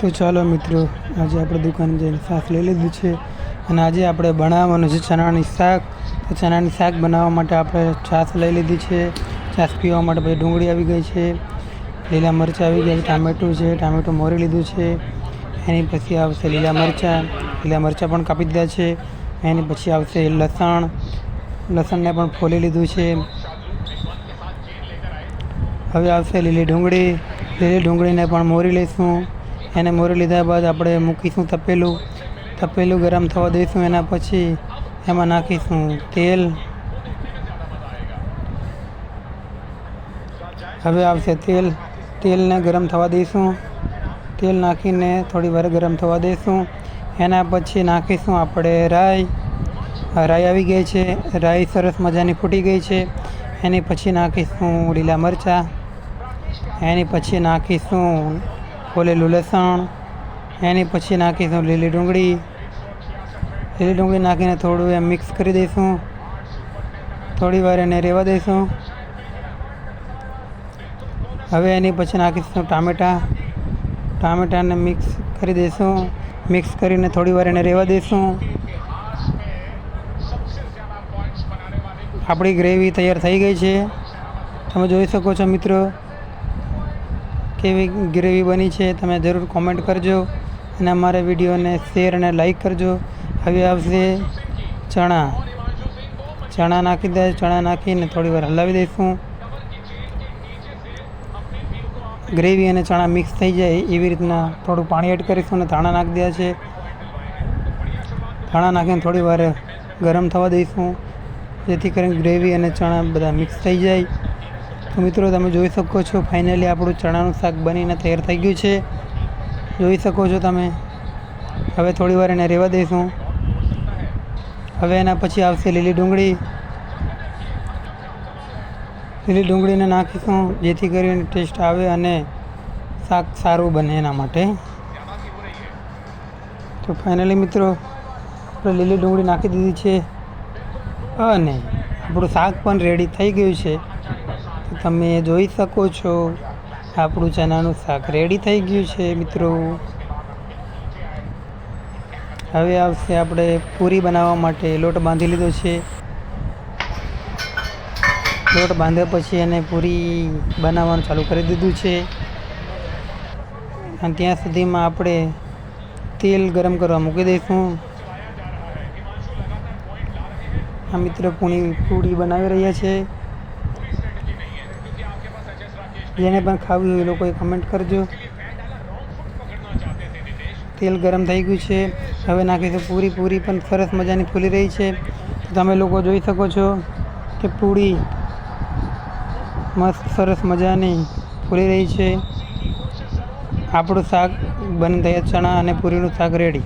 તો ચાલો મિત્રો, આજે આપણે દુકાને જઈને શાક લઈ લીધું છે અને આજે આપણે બનાવવાનું છે ચણાની શાક. તો ચણાની શાક બનાવવા માટે આપણે છાશ લઈ લીધી છે. છાશ પીવા માટે પછી ડુંગળી આવી ગઈ છે, લીલા મરચાં આવી ગયા છે, ટામેટું છે, ટામેટું મોરી લીધું છે. એની પછી આવશે લીલા મરચાં પણ કાપી દીધા છે. એની પછી આવશે લસણને પણ ફોલી લીધું છે. હવે આવશે લીલી ડુંગળીને પણ મોરી લઈશું. એને મોરી લીધા બાદ આપણે મૂકીશું તપેલું ગરમ થવા દઈશું. એના પછી એમાં નાખીશું તેલ. હવે આવશે તેલને ગરમ થવા દઈશું. તેલ નાખીને થોડી વાર ગરમ થવા દઈશું. એના પછી નાખીશું આપણે રાઈ આવી ગઈ છે. રાઈ સરસ મજાની ફૂટી ગઈ છે. એની પછી નાખીશું લીલા મરચાં. એની પછી નાખીશું ફોલેલું લસણ. એની પછી નાખીશું લીલી ડુંગળી નાખીને થોડું એમ મિક્સ કરી દઈશું. થોડી વાર એને રહેવા દઈશું. હવે એની પછી નાખીશું ટામેટાને મિક્સ કરી દઈશું. મિક્સ કરીને થોડી વાર એને રહેવા દઈશું. આપણી ગ્રેવી તૈયાર થઈ ગઈ છે. તમે જોઈ શકો છો મિત્રો કેવી ગ્રેવી બની છે. તમે જરૂર કોમેન્ટ કરજો અને અમારા વિડીયોને શેર અને લાઈક કરજો. હવે આવશે ચણા નાખીને થોડી વાર હલાવી દઈશું. ગ્રેવી અને ચણા મિક્સ થઈ જાય એવી રીતના થોડું પાણી એડ કરીશું અને ધાણા નાખી દે છે. ધાણા નાખીને થોડી વાર ગરમ થવા દઈશું, જેથી કરીને ગ્રેવી અને ચણા બધા મિક્સ થઈ જાય. તો મિત્રો તમે જોઈ શકો છો ફાઇનલી આપણું ચણાનું શાક બનીને તૈયાર થઈ ગયું છે. જોઈ શકો છો તમે. હવે થોડી વાર એને રહેવા દઈશું. હવે એના પછી આવશે લીલી ડુંગળીને નાખીશું, જેથી કરીને ટેસ્ટ આવે અને શાક સારું બને એના માટે. તો ફાઇનલી મિત્રો આપણે લીલી ડુંગળી નાખી દીધી છે અને આપણું શાક પણ રેડી થઈ ગયું છે. તમે જોઈ શકો છો આપણું ચણાનું શાક રેડી થઈ ગયું છે મિત્રો. હવે આવશે આપણે પૂરી બનાવવા માટે લોટ બાંધી લીધો છે. લોટ બાંધ્યા પછી એને પૂરી બનાવવાનું ચાલુ કરી દીધું છે. અને ત્યાં સુધીમાં આપણે તેલ ગરમ કરવા મૂકી દઈશું. આ મિત્રો પૂરી બનાવી રહ્યા છે. જેને પણ ખાવી હોય એ લોકોએ કમેન્ટ કરજો. તેલ ગરમ થઈ ગયું છે. હવે નાખીશું પૂરી પણ સરસ મજાની ફૂલી રહી છે. તમે લોકો જોઈ શકો છો કે પૂરી મસ્ત સરસ મજાની ફૂલી રહી છે. આપણું શાક બની થયા ચણા અને પૂરીનું શાક રેડી.